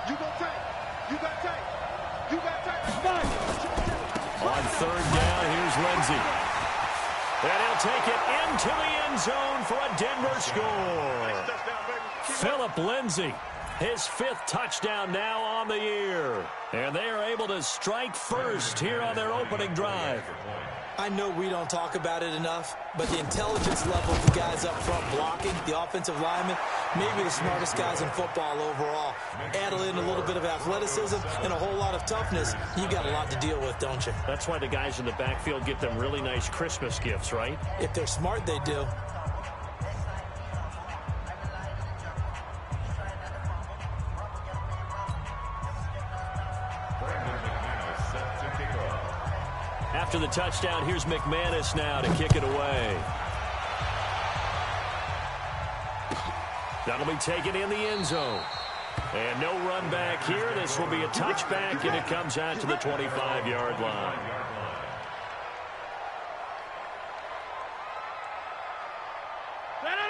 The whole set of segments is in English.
On third down, here's Lindsey. And he'll take it into the end zone for a Denver score. Phillip Lindsey, his 5th touchdown now on the year. And they are able to strike first here on their opening drive. I know we don't talk about it enough, but the intelligence level of the guys up front blocking, the offensive linemen, maybe the smartest guys in football overall. Add in a little bit of athleticism and a whole lot of toughness. You got a lot to deal with, don't you? That's why the guys in the backfield get them really nice Christmas gifts, right? If they're smart, they do. After the touchdown, here's McManus now to kick it away. That'll be taken in the end zone. And no run back here. This will be a touchback, and it comes out to the 25-yard line.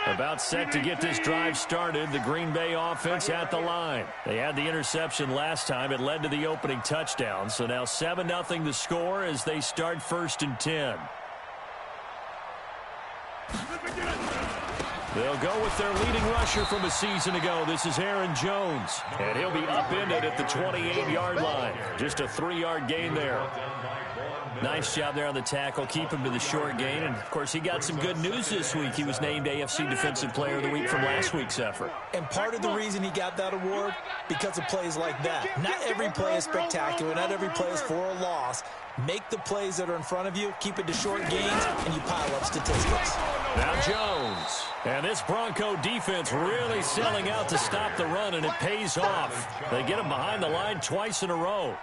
About set to get this drive started, the Green Bay offense at the line. They had the interception last time. It led to the opening touchdown. So now 7-0 the score as they start 1st and 10. They'll go with their leading rusher from a season ago. This is Aaron Jones. And he'll be upended at the 28-yard line. Just a 3-yard gain there. Nice job there on the tackle. Keep him to the short gain. And, of course, he got some good news this week. He was named AFC Defensive Player of the Week from last week's effort. And part of the reason he got that award, because of plays like that. Not every play is spectacular. Not every play is for a loss. Make the plays that are in front of you, keep it to short gains, and you pile up statistics. Now Jones. And this Bronco defense really selling out to stop the run, and it pays off. They get him behind the line twice in a row.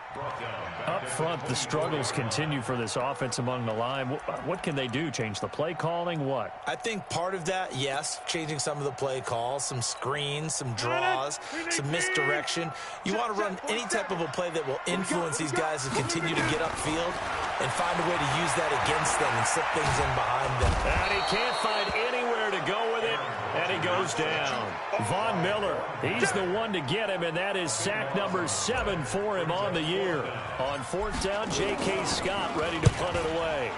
Up front, the struggles continue for this offense among the line. What can they do? Change the play calling? What? I think part of that, yes, changing some of the play calls, some screens, some draws, some misdirection. You want to run any type of a play that will influence these guys to continue to get upfield and find a way to use that against them and slip things in behind them. And he can't find anywhere to go with it, and he goes down. Von Miller, he's the one to get him, and that is sack number 7 for him on the year. On 4th down, J.K. Scott ready to punt it away.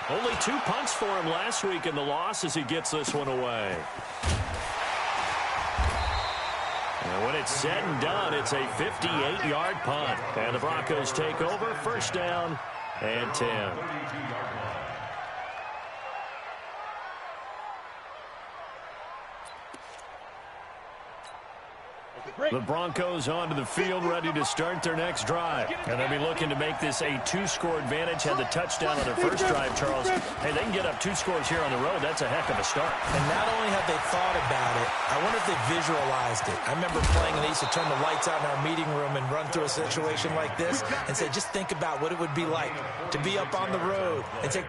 Only 2 punts for him last week in the loss as he gets this one away. And when it's said and done, it's a 58-yard punt. And the Broncos take over, 1st down and 10. The Broncos onto the field, ready to start their next drive. And they'll be looking to make this a 2-score advantage. Had the touchdown on their first drive, Charles. Hey, they can get up 2 scores here on the road. That's a heck of a start. And not only have they thought about it, I wonder if they visualized it. I remember playing, and they used to turn the lights out in our meeting room and run through a situation like this and say, just think about what it would be like to be up on the road and take...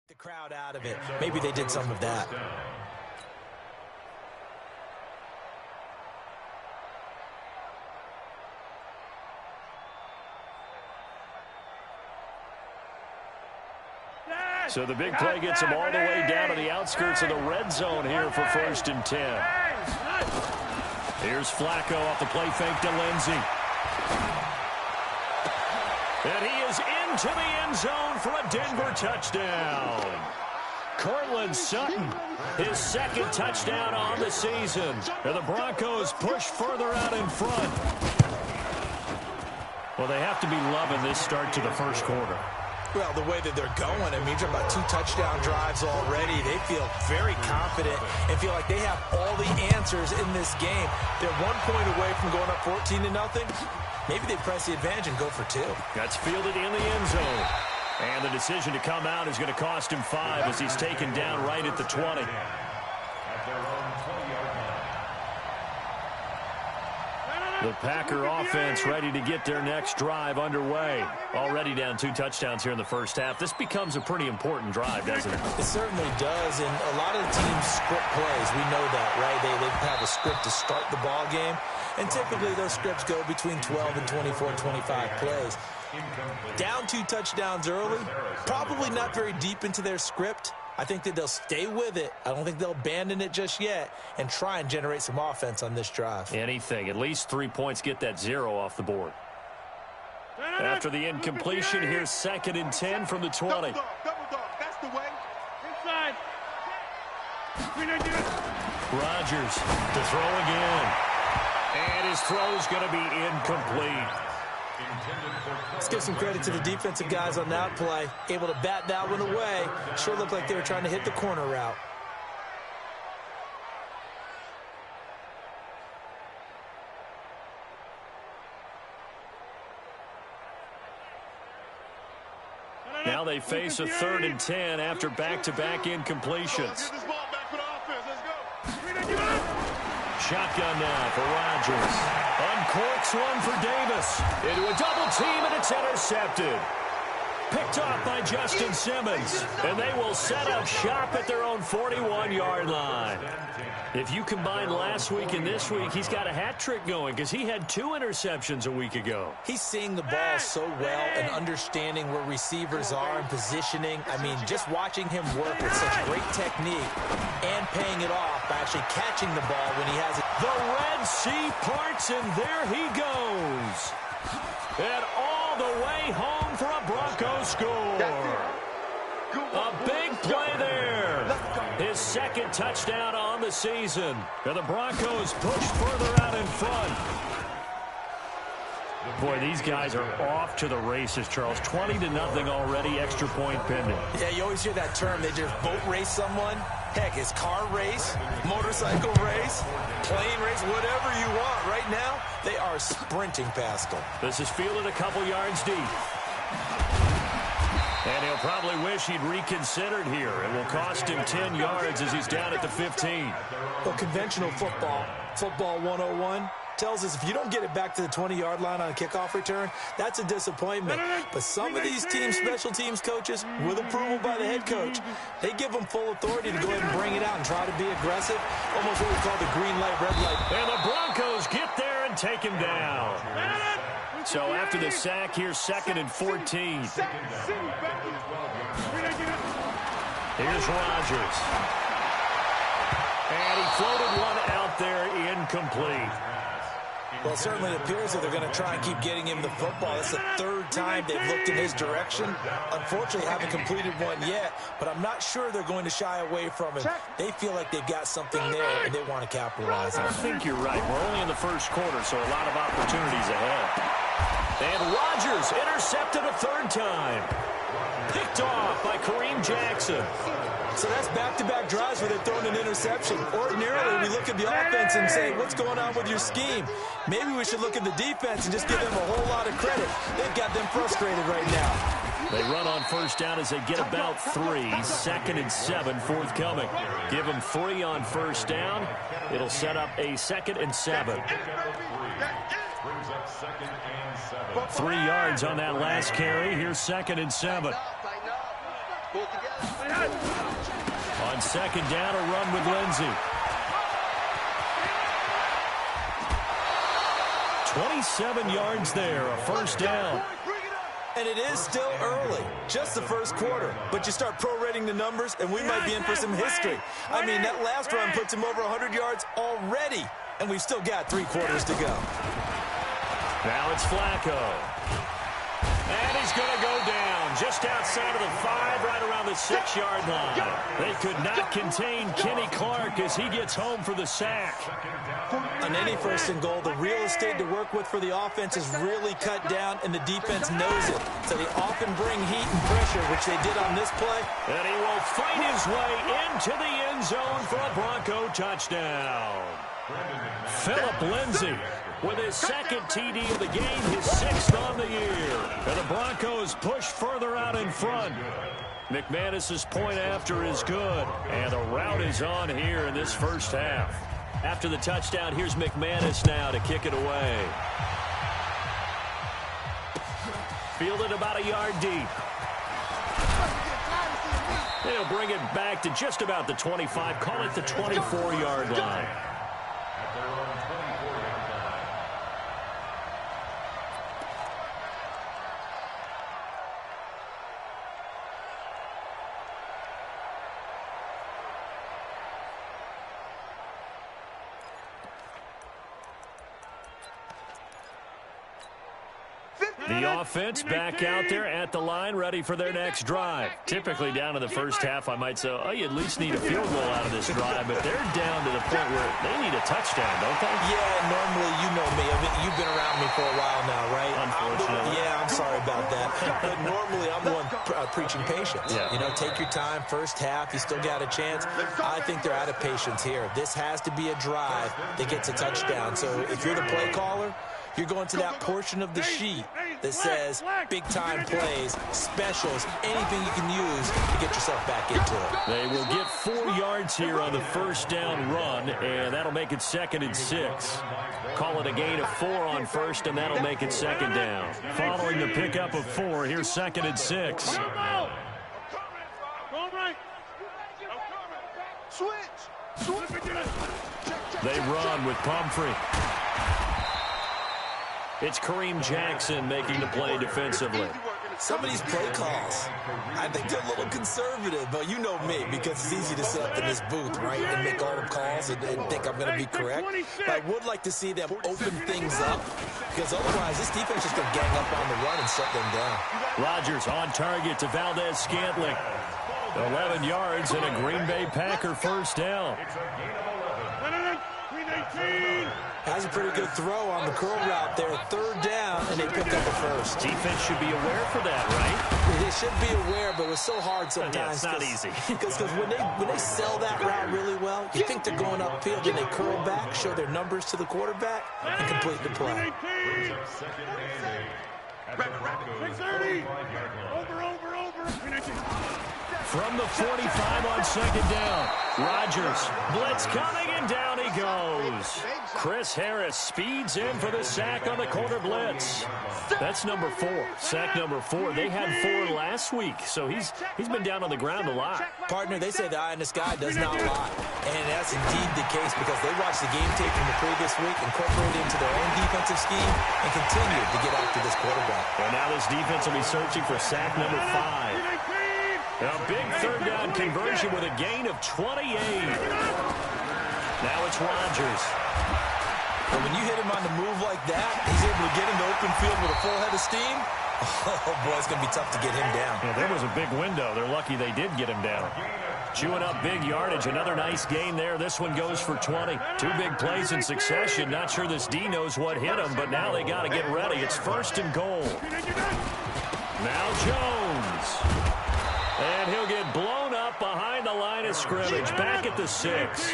the crowd out of it. Maybe they did some of that. So the big play gets them all the way down to the outskirts of the red zone here for 1st and 10. Here's Flacco off the play fake to Lindsey. And he is into the end zone for a Denver touchdown. Cortland Sutton, his 2nd touchdown on the season. And the Broncos push further out in front. Well, they have to be loving this start to the 1st quarter. Well, the way that they're going, I mean, you're talking about 2 touchdown drives already. They feel very confident and feel like they have all the answers in this game. They're 1 point away from going up 14-0. Maybe they press the advantage and go for 2. That's fielded in the end zone. And the decision to come out is going to cost him 5 as he's taken down right at the 20. The Packer offense ready to get their next drive underway. Already down 2 touchdowns here in the first half. This becomes a pretty important drive, doesn't it? It certainly does, and a lot of the teams script plays. We know that, right? They have a script to start the ball game, and typically those scripts go between 12 and 24, 25 plays. Down 2 touchdowns early, probably not very deep into their script. I think that they'll stay with it. I don't think they'll abandon it just yet and try and generate some offense on this drive. Anything. At least 3 points, get that 0 off the board. After the incompletion, here's 2nd and 10 from the 20. Double dog. That's the way. Inside. Rodgers to throw again. And his throw's going to be incomplete. Let's give some credit to the defensive guys on that play. Able to bat that one away. Sure looked like they were trying to hit the corner route. Now they face a 3rd and 10 after back-to-back incompletions. Shotgun now for Rodgers. Uncorks one for Davis. Into a double team, and it's intercepted. Picked off by Justin Simmons. And they will set up shop at their own 41-yard line. If you combine last week and this week, he's got a hat trick going because he had 2 interceptions a week ago. He's seeing the ball so well and understanding where receivers are and positioning. I mean, just watching him work with such great technique and paying it off by actually catching the ball when he has it. The Red Sea parts, and there he goes. And all the way home for a Bronco score. A big play there. His 2nd touchdown on the season. And the Broncos pushed further out in front. Boy, these guys are off to the races, Charles. 20-0 already, extra point pending. Yeah, you always hear that term. They just boat race someone. Heck, it's car race, motorcycle race, plane race, whatever you want. Right now, they are sprinting past them. This is fielded a couple yards deep. And he'll probably wish he'd reconsidered here. It will cost him 10 yards as he's down at the 15. Well, conventional football 101, tells us if you don't get it back to the 20-yard line on a kickoff return, that's a disappointment. But some of these teams, special teams coaches, with approval by the head coach, they give them full authority to go ahead and bring it out and try to be aggressive, almost what we call the green light, red light. And the Broncos get there and take him down. So after the sack, here's 2nd and 14. Here's Rodgers. And he floated one out there, incomplete. Well, it certainly appears that they're going to try and keep getting him the football. It's the 3rd time they've looked in his direction. Unfortunately, haven't completed one yet, but I'm not sure they're going to shy away from him. They feel like they've got something there, and they want to capitalize on it. I think you're right. We're only in the first quarter, so a lot of opportunities ahead. And Rodgers intercepted a 3rd time. Picked off by Kareem Jackson. So that's back-to-back drives where they're throwing an interception. Ordinarily, we look at the offense and say, what's going on with your scheme? Maybe we should look at the defense and just give them a whole lot of credit. They've got them frustrated right now. They run on 1st down as they get about 3. 2nd and 7 forthcoming. Give them 3 on 1st down. It'll set up a 2nd and 7. 3 yards on that last carry. Here's 2nd and 7. On 2nd down, a run with Lindsey. 27 yards there, a 1st down. And it is still early, just the first quarter. But you start prorating the numbers, and we might be in for some history. I mean, that last run puts him over 100 yards already, and we've still got 3 quarters to go. Now it's Flacco. And he's going to go down just outside of the 5, right around the 6-yard line. They could not contain Kenny Clark as he gets home for the sack. On any 1st and goal, the real estate to work with for the offense is really cut down, and the defense knows it. So they often bring heat and pressure, which they did on this play. And he will fight his way into the end zone for a Bronco touchdown. Phillip Lindsay with his 2nd TD of the game, his 6th on the year. And the Broncos push further out in front. McManus's point after is good. And the route is on here in this first half. After the touchdown, here's McManus now to kick it away. Fielded about a yard deep. They'll bring it back to just about the 25. Call it the 24-yard line. The offense back out there at the line, ready for their next drive. Typically down in the first half, I might say, oh, you at least need a field goal out of this drive, but they're down to the point where they need a touchdown, don't they? Yeah, normally, you know me. You've been around me for a while now, right? Unfortunately. I'm sorry about that. But normally, I'm the one preaching patience. Yeah. You know, take your time. First half, you still got a chance. I think they're out of patience here. This has to be a drive that gets a touchdown. So if you're the play caller, you're going to that portion of the sheet that says big-time plays, specials, anything you can use to get yourself back into it. They will get 4 yards here on the first down run, and that'll make it 2nd and 6. Call it a gain of 4 on first, and that'll make it 2nd down. Following the pickup of 4, here's 2nd and 6. They run with Pumphrey. It's Kareem Jackson making the play defensively. Some of these play calls, I think they're a little conservative, but you know me, because it's easy to sit up in this booth, right, and make all the calls and think I'm going to be correct. But I would like to see them open things up, because otherwise this defense is going to gang up on the run and shut them down. Rodgers on target to Valdez-Scantling. 11 yards and a Green Bay Packer first down. Has a pretty good throw on the curl route there. 3rd down, and they pick up a first. Defense should be aware for that, right? They should be aware, but it's so hard sometimes. Yeah, it's not easy. Because when they sell that route really well, you think they're going upfield, and they curl back, show their numbers to the quarterback, and complete the play. 630. Over. From the 45 on 2nd down. Rodgers, blitz coming, and down he goes. Chris Harris speeds in for the sack on the corner blitz. That's number 4. Sack number 4. They had 4 last week, so he's been down on the ground a lot. Partner, they say the eye in the sky does not lie. And that's indeed the case, because they watched the game tape from the previous week, incorporated into their own defensive scheme, and continued to get after this quarterback. Well, now this defense will be searching for sack number 5. A big 3rd down conversion with a gain of 28. Now it's Rodgers. And when you hit him on the move like that, he's able to get into open field with a full head of steam. Oh, boy, it's going to be tough to get him down. Yeah, there was a big window. They're lucky they did get him down. Chewing up big yardage. Another nice gain there. This one goes for 20. 2 big plays in succession. Not sure this D knows what hit him, but now they got to get ready. It's 1st and goal. Now Jones. And he'll get blown up behind the line of scrimmage. Back at the 6.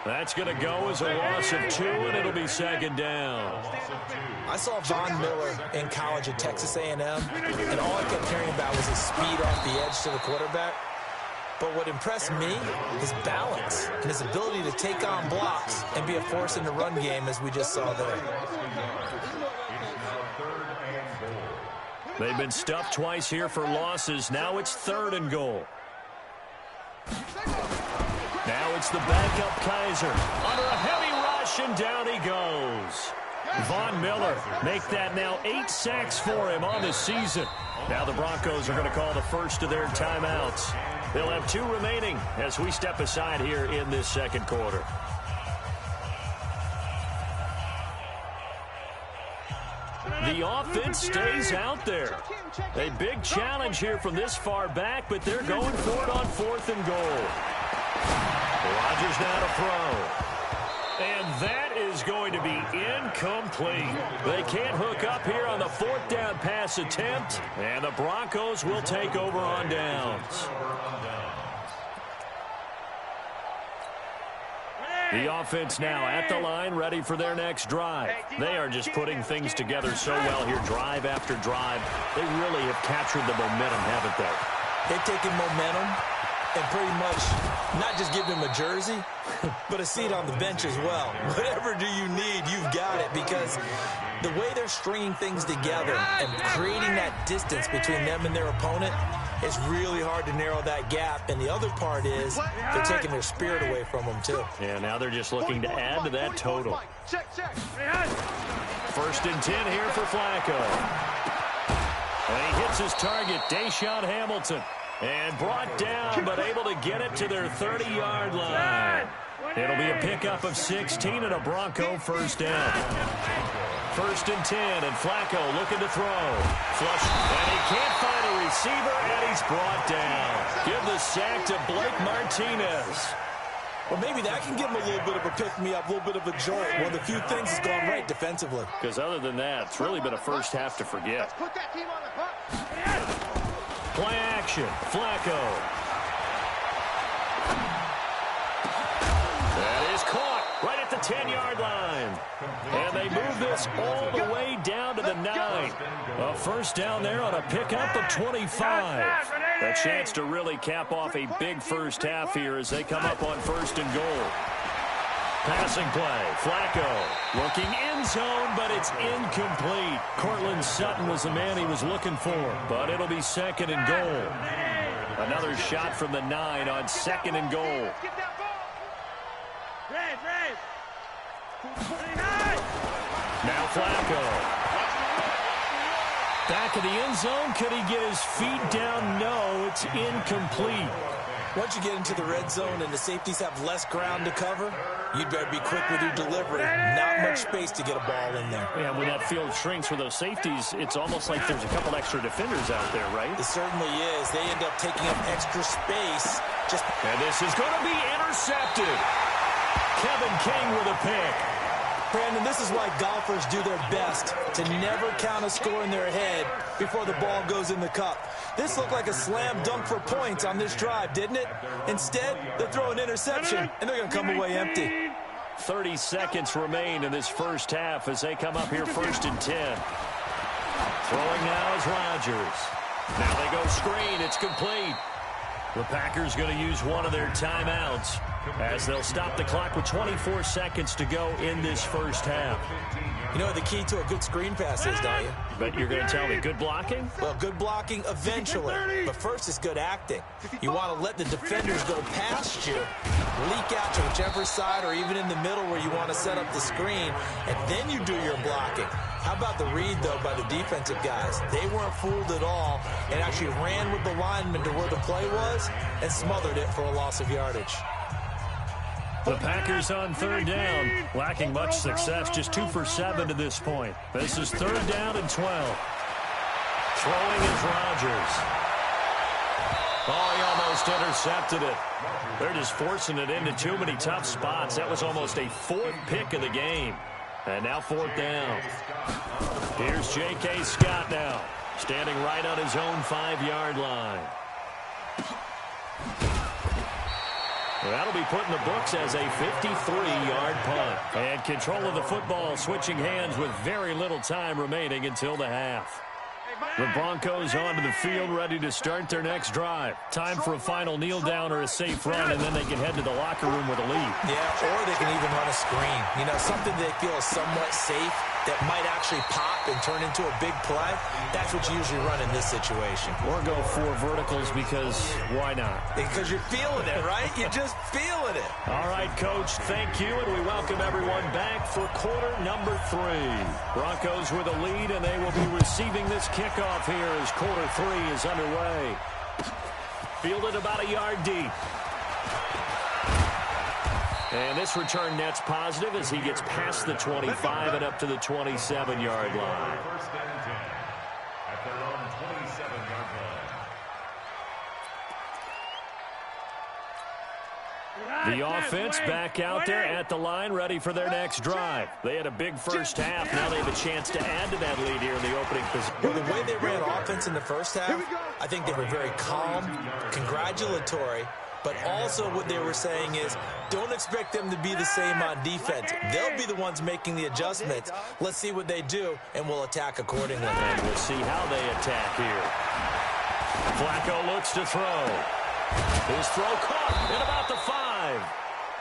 That's going to go as a loss of 2, and it'll be 2nd down. I saw Von Miller in college at Texas A&M, and all I kept hearing about was his speed off the edge to the quarterback. But what impressed me, his balance and his ability to take on blocks and be a force in the run game, as we just saw there. They've been stuffed twice here for losses. Now it's 3rd and goal. Now it's the backup Kaiser. Under a heavy rush, and down he goes. Von Miller make that now 8 sacks for him on the season. Now the Broncos are going to call the first of their timeouts. They'll have 2 remaining as we step aside here in this 2nd quarter. The offense stays out there. A big challenge here from this far back, but they're going for it on 4th and goal. Rodgers now to throw. And that is going to be incomplete. They can't hook up here on the 4th down pass attempt, and the Broncos will take over on downs. The offense now at the line, ready for their next drive. They are just putting things together so well here, drive after drive. They really have captured the momentum, haven't they? They've taken momentum and pretty much not just given him a jersey, but a seat on the bench as well. Whatever do you need, you've got it, because the way they're stringing things together and creating that distance between them and their opponent, it's really hard to narrow that gap. And the other part is they're taking their spirit away from them, too. Yeah, now they're just looking to add to that total. First and 10 here for Flacco. And he hits his target, Deshaun Hamilton. And brought down, but able to get it to their 30-yard line. It'll be a pickup of 16 and a Bronco first down. First and 10, and Flacco looking to throw. Flush, and he can't find a receiver, and he's brought down. Give the sack to Blake Martinez. Well, maybe that can give him a little bit of a pick-me-up, a little bit of a jolt. One of the few things that's gone right defensively. Because other than that, it's really been a first half to forget. Put that team on the clock. Play action, Flacco. That is caught right at the 10-yard line. And they move this all the way down to the 9. A first down there on a pickup of 25. A chance to really cap off a big first half here as they come up on first and goal. Passing play, Flacco looking end zone, but it's incomplete. Cortland Sutton was the man he was looking for, but it'll be second and goal. Another shot from the 9 on second and goal. Now Flacco. Back of the end zone. Could he get his feet down? No, it's incomplete. Once you get into the red zone and the safeties have less ground to cover, you'd better be quick with your delivery. Not much space to get a ball in there. Yeah, when that field shrinks with those safeties, it's almost like there's a couple extra defenders out there, right? It certainly is. They end up taking up extra space. And this is going to be intercepted. Kevin King with a pick. Brandon, this is why golfers do their best to never count a score in their head before the ball goes in the cup. This looked like a slam dunk for points on this drive, didn't it? Instead, they throw an interception, and they're going to come away empty. 30 seconds remain in this first half as they come up here first and 10. Throwing now is Rodgers. Now they go screen. It's complete. The Packers going to use one of their timeouts as they'll stop the clock with 24 seconds to go in this first half. You know what the key to a good screen pass is, don't you? But you're going to tell me good blocking? Well, good blocking eventually. But first is good acting. You want to let the defenders go past you, leak out to whichever side or even in the middle where you want to set up the screen, and then you do your blocking. How about the read, though, by the defensive guys? They weren't fooled at all and actually ran with the lineman to where the play was and smothered it for a loss of yardage. The Packers on third down, lacking much success, just 2 for 7 to this point. This is third down and 12. Throwing is Rodgers. Oh, he almost intercepted it. They're just forcing it into too many tough spots. That was almost a 4th pick of the game. And now 4th down. Here's J.K. Scott now, standing right on his own 5-yard line. That'll be put in the books as a 53-yard punt. And control of the football switching hands with very little time remaining until the half. The Broncos onto the field ready to start their next drive. Time for a final kneel down or a safe run, and then they can head to the locker room with a lead. Yeah, or they can even run a screen. You know, something they feel is somewhat safe that might actually pop and turn into a big play. That's what you usually run in this situation. Or go 4 verticals because why not? Because you're feeling it, right? You're just feeling it. All right, Coach, thank you, and we welcome everyone back for quarter number 3. Broncos with a lead, and they will be receiving this kickoff here as quarter 3 is underway. Fielded about a yard deep. And this return net's positive as he gets past the 25 and up to the 27-yard line. First and 10 at their own 27-yard line. The offense back out there at the line, ready for their next drive. They had a big first half. Now they have a chance to add to that lead here in the opening position. Well, the way they ran offense in the first half, I think they were very calm, congratulatory, but also what they were saying is don't expect them to be the same on defense. They'll be the ones making the adjustments. Let's see what they do, and we'll attack accordingly. And we'll see how they attack here. Flacco looks to throw. His throw caught at about the 5.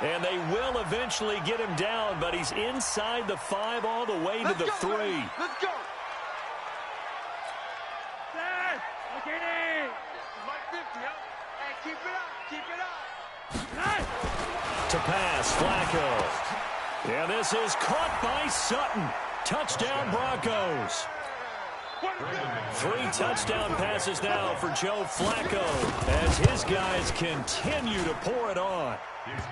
And they will eventually get him down, but he's inside the 5 all the way to the 3. Let's go. Mike 50, huh? Hey, keep it up. Keep it up. To pass, Flacco. And this is caught by Sutton. Touchdown, Broncos. 3 touchdown passes now for Joe Flacco as his guys continue to pour it on.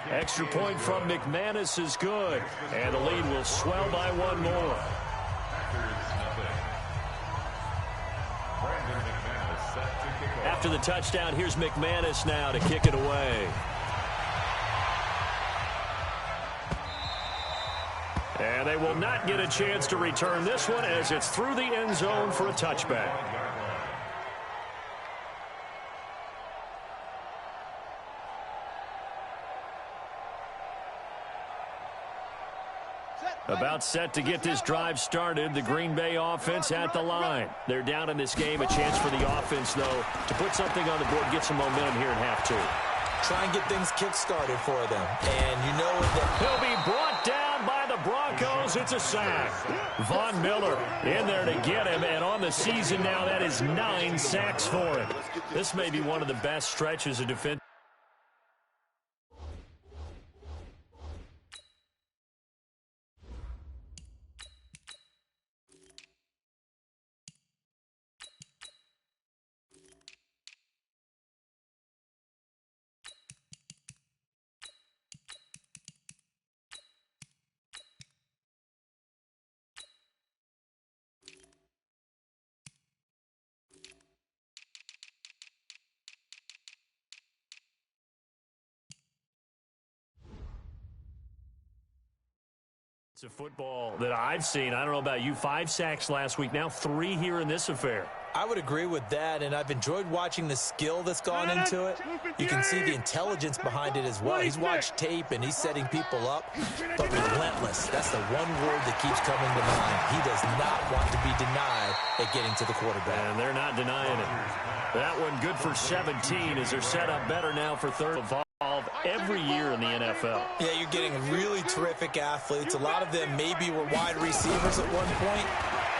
Extra point from McManus is good, and the lead will swell by 1 more. After the touchdown, here's McManus now to kick it away. And they will not get a chance to return this one as it's through the end zone for a touchback. About set to get this drive started, the Green Bay offense at the line. They're down in this game. A chance for the offense, though, to put something on the board, get some momentum here in half 2. Try and get things kick-started for them. And you know that he'll be brought down by the Broncos. It's a sack. Von Miller in there to get him, and on the season now, that is 9 sacks for him. This may be one of the best stretches of defense. It's a football that I've seen. I don't know about you. 5 sacks last week. Now 3 here in this affair. I would agree with that, and I've enjoyed watching the skill that's gone into it. You can see the intelligence behind it as well. He's watched tape, and he's setting people up, but relentless. That's the one word that keeps coming to mind. He does not want to be denied at getting to the quarterback. And they're not denying it. That one good for 17 as they're set up better now for third. Every year in the NFL. Yeah, you're getting really terrific athletes. A lot of them maybe were wide receivers at one point.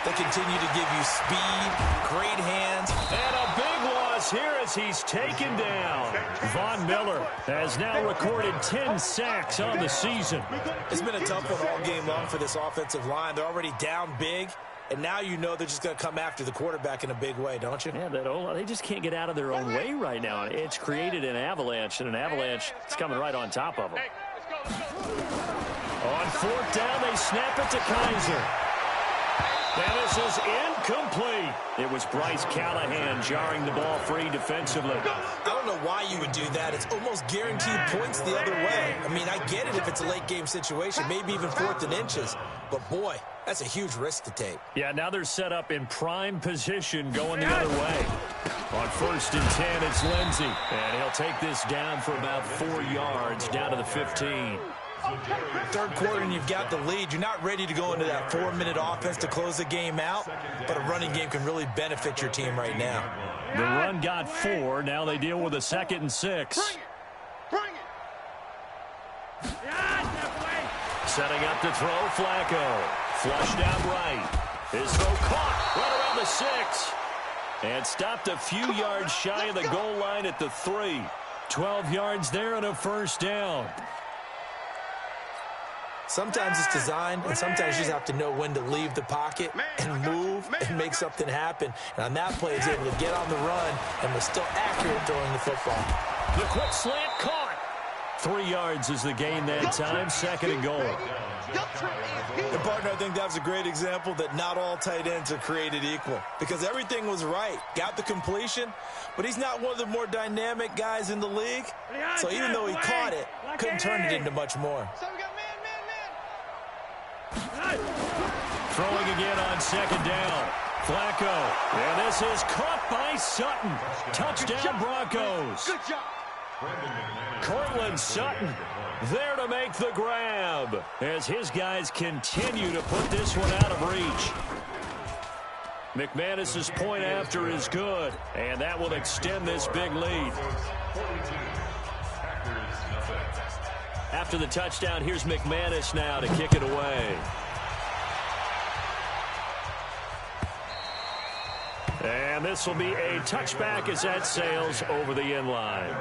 They continue to give you speed, great hands. And a big loss here as he's taken down. Von Miller has now recorded 10 sacks on the season. It's been a tough one all game long for this offensive line. They're already down big. And now you know they're just going to come after the quarterback in a big way, don't you? Yeah, they just can't get out of their own way right now. It's created an avalanche, and an avalanche is coming right on top of them. On 4th down, they snap it to Kaiser. And this is incomplete. It was Bryce Callahan jarring the ball free defensively. I don't know why you would do that. It's almost guaranteed points the other way. I mean, I get it if it's a late game situation, maybe even 4th and inches. But, boy, that's a huge risk to take. Yeah, now they're set up in prime position going the other way. On 1st and 10, it's Lindsey. And he'll take this down for about 4 yards, down to the 15. Third quarter and you've got the lead. You're not ready to go into that 4-minute offense to close the game out, but a running game can really benefit your team right now. The run got 4. Now they deal with a 2nd and 6. Bring it. Setting up to throw, Flacco. Flushed out right. His throw caught right around the 6. And stopped a few yards shy of the goal line at the 3. 12 yards there and a 1st down. Sometimes it's designed, and sometimes you just have to know when to leave the pocket and move and make something happen. And on that play, he's able to get on the run and was still accurate throwing the football. The quick slant caught. 3 yards is the gain that time. 2nd and goal. And, partner, I think that was a great example that not all tight ends are created equal because everything was right. Got the completion, but he's not one of the more dynamic guys in the league. So even though he caught it, couldn't turn it into much more. Throwing again on 2nd down. Flacco. And this is caught by Sutton. Touchdown, Broncos. Good job. Cortland Sutton there to make the grab as his guys continue to put this one out of reach. McManus's point after is good, and that will extend this big lead. After the touchdown, here's McManus now to kick it away. And this will be a touchback as that sails over the end line.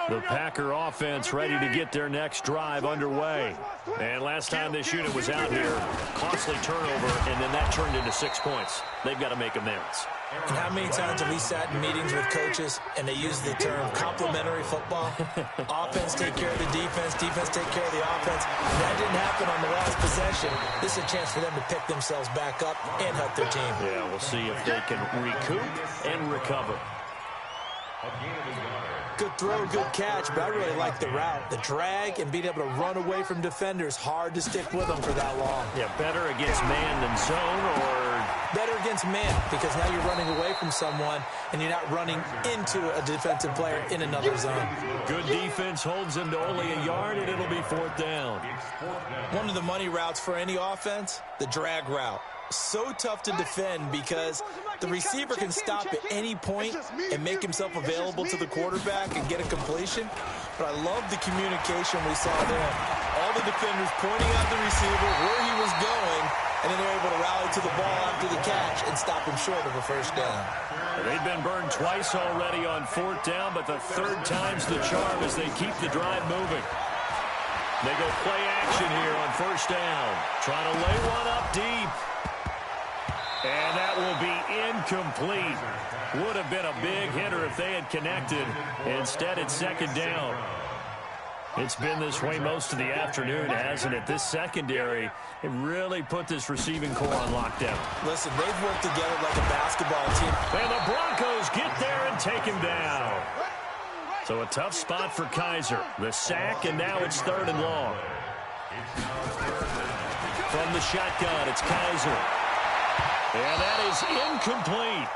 The Packer offense ready to get their next drive underway. And last time this unit was out here, costly turnover, and then that turned into 6 points. They've got to make amends. And how many times have we sat in meetings with coaches and they use the term complementary football? Offense take care of the defense, defense take care of the offense. That didn't happen on the last possession. This is a chance for them to pick themselves back up and help their team. Yeah, we'll see if they can recoup and recover. Good throw, good catch, but I really like the route. The drag and being able to run away from defenders, hard to stick with them for that long. Yeah, better against man than zone, or better against man, because now you're running away from someone and you're not running into a defensive player in another zone. Good defense holds him to only a yard, and it'll be 4th down. One of the money routes for any offense, the drag route. So tough to defend because the receiver can stop at any point and make himself available to the quarterback and get a completion. But I love the communication we saw there. All the defenders pointing out the receiver, where he was going, and then they're able to rally to the ball after the catch and stop him short of a 1st down. They've been burned twice already on 4th down, but the 3rd time's the charm as they keep the drive moving. They go play action here on 1st down. Trying to lay one up deep. And that will be incomplete. Would have been a big hitter if they had connected. Instead, it's 2nd down. It's been this way most of the afternoon, hasn't it? This secondary, it really put this receiving core on lockdown. Listen, they've worked together like a basketball team. And the Broncos get there and take him down. So a tough spot for Kaiser. The sack, and now it's 3rd and long. From the shotgun, it's Kaiser. And that is incomplete.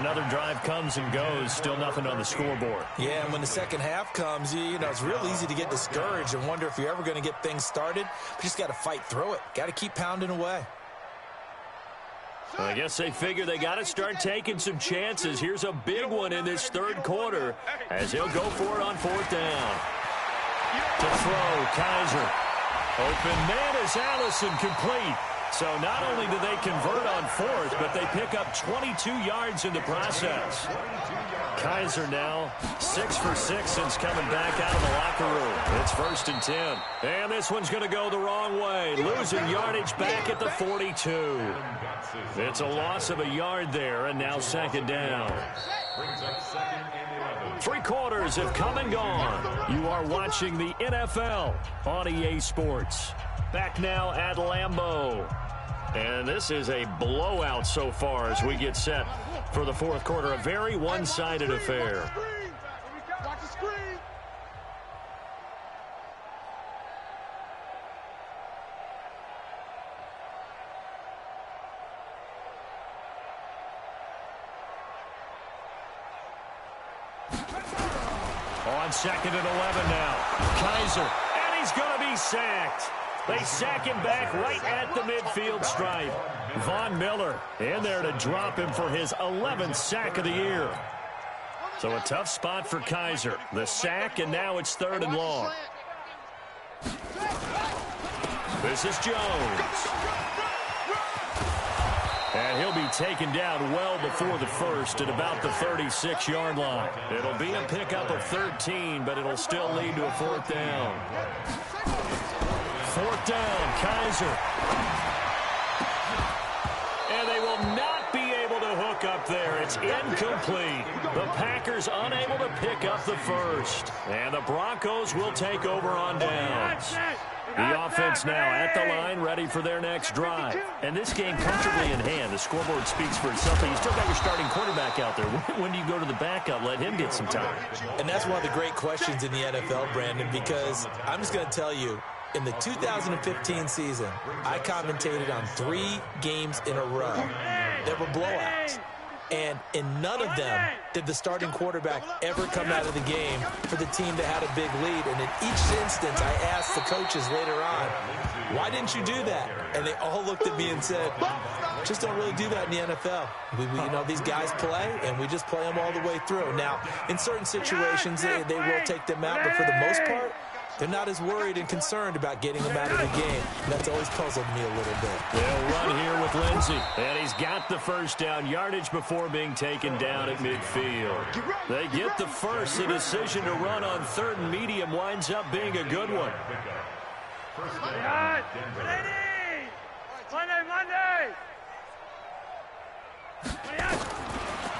Another drive comes and goes. Still nothing on the scoreboard. Yeah, and when the second half comes, you know, it's real easy to get discouraged and wonder if you're ever going to get things started. But you just got to fight through it. Got to keep pounding away. Well, I guess they figure they got to start taking some chances. Here's a big one in this 3rd quarter as he'll go for it on 4th down. To throw, Kaiser. Open man is Allison, complete. So not only do they convert on 4th, but they pick up 22 yards in the process. Kaiser now 6 for 6 since coming back out of the locker room. It's 1st and 10. And this one's going to go the wrong way. Losing yardage back at the 42. It's a loss of a yard there, and now 2nd down. 3 quarters have come and gone. You are watching the NFL on EA Sports. Back now at Lambeau. And this is a blowout so far as we get set for the 4th quarter. A very one-sided affair. Watch the screen. On 2nd and 11 now. Kaiser, and he's going to be sacked. They sack him back right at the midfield stripe. Von Miller in there to drop him for his 11th sack of the year. So a tough spot for Kaiser. The sack, and now it's 3rd and long. This is Jones. And he'll be taken down well before the 1st at about the 36-yard line. It'll be a pickup of 13, but it'll still lead to a 4th down. 4th down, Kaiser. And they will not be able to hook up there. It's incomplete. The Packers unable to pick up the 1st. And the Broncos will take over on downs. The offense now at the line, ready for their next drive. And this game comfortably in hand. The scoreboard speaks for itself. But you still got your starting quarterback out there. When do you go to the backup? Let him get some time. And that's one of the great questions in the NFL, Brandon, because I'm just going to tell you, in the 2015 season, I commentated on 3 games in a row that were blowouts. And in none of them did the starting quarterback ever come out of the game for the team that had a big lead. And in each instance, I asked the coaches later on, why didn't you do that? And they all looked at me and said, just don't really do that in the NFL. These guys play, and we just play them all the way through. Now, in certain situations, they will take them out, but for the most part, they're not as worried and concerned about getting them out of the game. That's always puzzled me a little bit. They'll run here with Lindsey. And he's got the first down yardage before being taken down at midfield. They get the first. The decision to run on 3rd and medium winds up being a good one. Monday!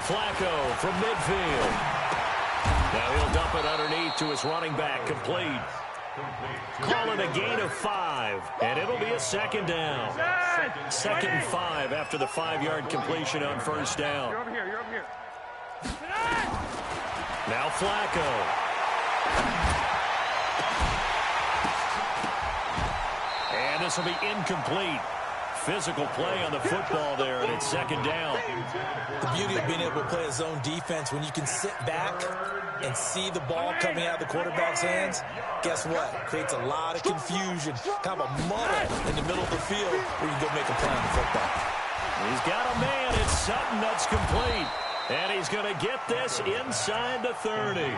Flacco from midfield. Now he'll dump it underneath to his running back. Complete. Call it a gain of 5, and it'll be a 2nd down. 2nd and 5 after the 5-yard completion on 1st down. You're over here. Now Flacco. And this will be incomplete. Physical play on the football there, and it's 2nd down. The beauty of being able to play a zone defense, when you can sit back and see the ball coming out of the quarterback's hands, guess what? It creates a lot of confusion, kind of a muddle in the middle of the field where you can go make a play on the football. He's got a man. It's Sutton that's complete. And he's going to get this inside the 30.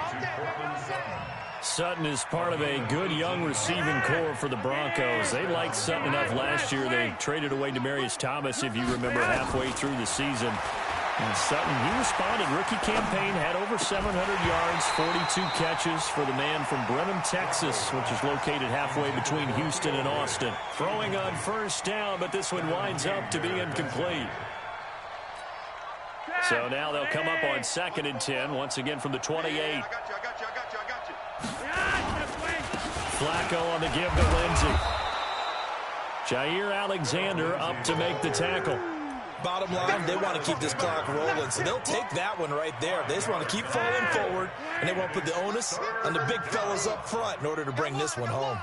Sutton is part of a good young receiving core for the Broncos. They liked Sutton enough last year. They traded away Demaryius Thomas, if you remember, halfway through the season. And Sutton, he responded. Rookie campaign, had over 700 yards, 42 catches for the man from Brenham, Texas, which is located halfway between Houston and Austin. Throwing on 1st down, but this one winds up to be incomplete. So now they'll come up on 2nd and 10, once again from the 28. I got you. Flacco on the give to Lindsey. Jair Alexander up to make the tackle. Bottom line, they want to keep this clock rolling, so they'll take that one right there. They just want to keep falling forward, and they want to put the onus on the big fellas up front in order to bring this one home.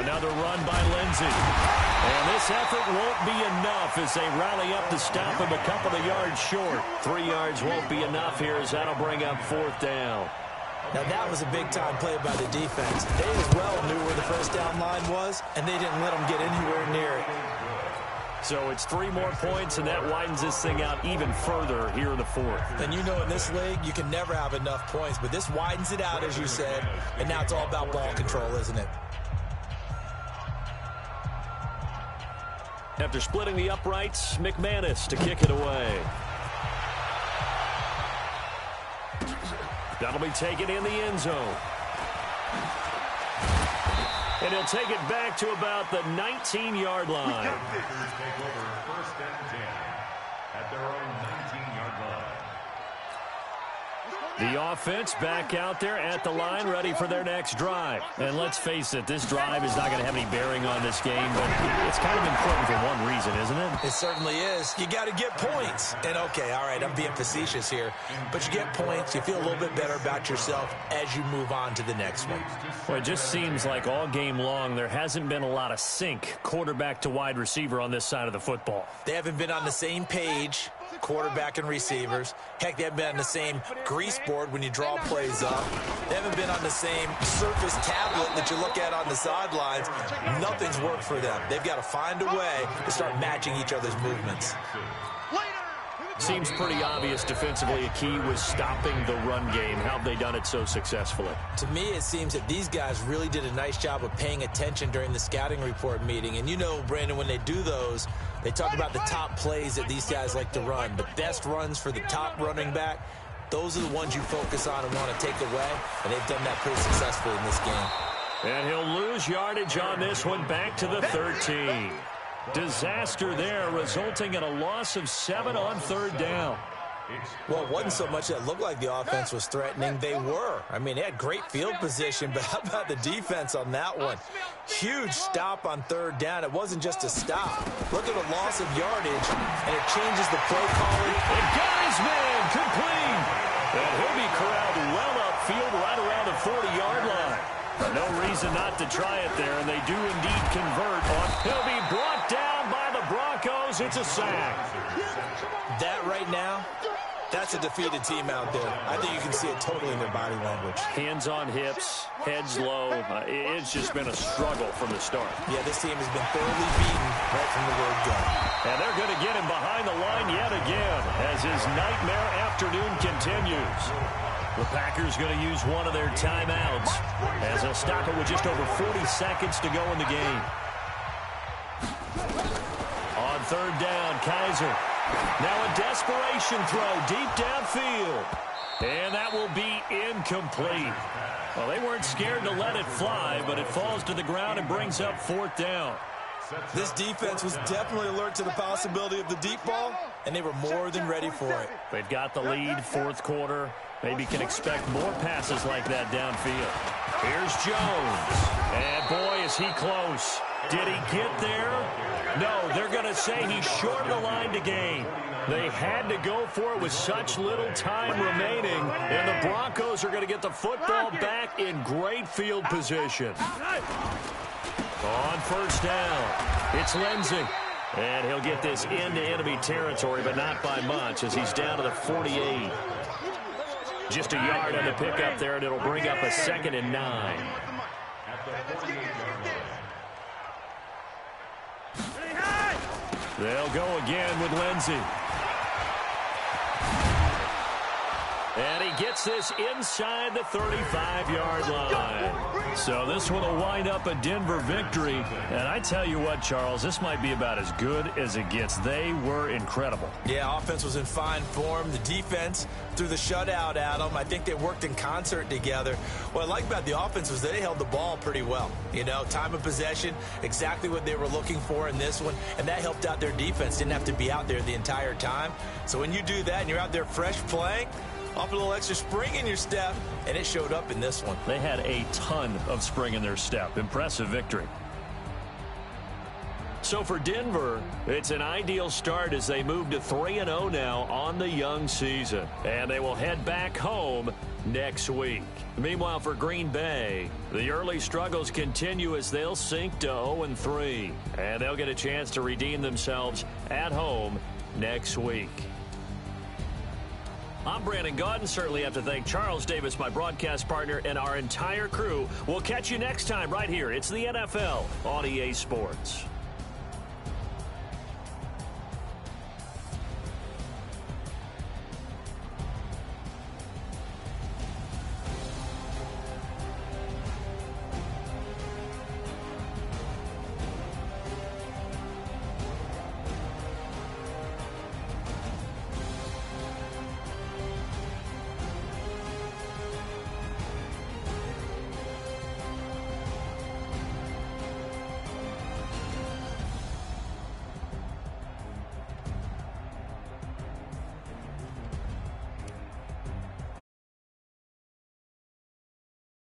Another run by Lindsey. And this effort won't be enough as they rally up to stop him a couple of yards short. 3 yards won't be enough here as that'll bring up 4th down. Now, that was a big-time play by the defense. They as well knew where the 1st down line was, and they didn't let them get anywhere near it. So it's 3 more points, and that widens this thing out even further here in the 4th. And you know in this league, you can never have enough points, but this widens it out, as you said, and now it's all about ball control, isn't it? After splitting the uprights, McManus to kick it away. That'll be taken in the end zone. And he'll take it back to about the 19-yard line. Take over 1st and 10 at their own 19-yard line. The offense back out there at the line, ready for their next drive. And let's face it, this drive is not going to have any bearing on this game, but it's kind of important for one reason, isn't it? It certainly is. You got to get points. And, okay, all right, I'm being facetious here, but you get points, you feel a little bit better about yourself as you move on to the next one. Well, it just seems like all game long there hasn't been a lot of sync quarterback to wide receiver on this side of the football. They haven't been on the same page, quarterback and receivers. Heck, they haven't been on the same grease board when you draw plays up. They haven't been on the same surface tablet that you look at on the sidelines. Nothing's worked for them. They've got to find a way to start matching each other's movements. Seems pretty obvious defensively a key was stopping the run game. How have they done it so successfully? To me, it seems that these guys really did a nice job of paying attention during the scouting report meeting. And you know, Brandon, when they do those, they talk about the top plays that these guys like to run. The best runs for the top running back, those are the ones you focus on and want to take away. And they've done that pretty successfully in this game. And he'll lose yardage on this one back to the 13. Disaster there, resulting in a loss of 7 on 3rd down. Well, it wasn't so much that it looked like the offense was threatening. They were. I mean, they had great field position, but how about the defense on that one? Huge stop on 3rd down. It wasn't just a stop. Look at the loss of yardage, and it changes the play calling. And got his man complete. And he'll be corralled well upfield right around the 40-yard line. No reason not to try it there, and they do indeed convert on. He'll be brought down by the Broncos goes. It's a sack. That right now, that's a defeated team out there. I think you can see it totally in their body language. Hands on hips, heads low. It's just been a struggle from the start. Yeah, this team has been thoroughly beaten right from the word go. And they're going to get him behind the line yet again as his nightmare afternoon continues. The Packers going to use one of their timeouts as they'll stop it with just over 40 seconds to go in the game. On third down, Kaiser. Now a desperation throw deep downfield. And that will be incomplete. Well, they weren't scared to let it fly, but it falls to the ground and brings up fourth down. This defense was definitely alert to the possibility of the deep ball, and they were more than ready for it. They've got the lead, fourth quarter. Maybe can expect more passes like that downfield. Here's Jones. And boy, is he close. Did he get there? No, they're going to say he's short of the line to gain. They had to go for it with such little time remaining, and the Broncos are going to get the football back in great field position. On first down, it's Lindsey. And he'll get this into enemy territory, but not by much as he's down to the 48. Just a yard on the pickup there, and it'll bring up a 2nd and 9. They'll go again with Lindsey. And he gets this inside the 35-yard line. So this one will wind up a Denver victory. And I tell you what, Charles, this might be about as good as it gets. They were incredible. Yeah, offense was in fine form. The defense threw the shutout at them. I think they worked in concert together. What I like about the offense was they held the ball pretty well. You know, time of possession, exactly what they were looking for in this one. And that helped out their defense. Didn't have to be out there the entire time. So when you do that and you're out there fresh playing, off a little extra spring in your step, and it showed up in this one. They had a ton of spring in their step. Impressive victory. So for Denver, it's an ideal start as they move to 3-0 now on the young season. And they will head back home next week. Meanwhile, for Green Bay, the early struggles continue as they'll sink to 0-3. And they'll get a chance to redeem themselves at home next week. I'm Brandon Gaudin. Certainly have to thank Charles Davis, my broadcast partner, and our entire crew. We'll catch you next time right here. It's the NFL on EA Sports.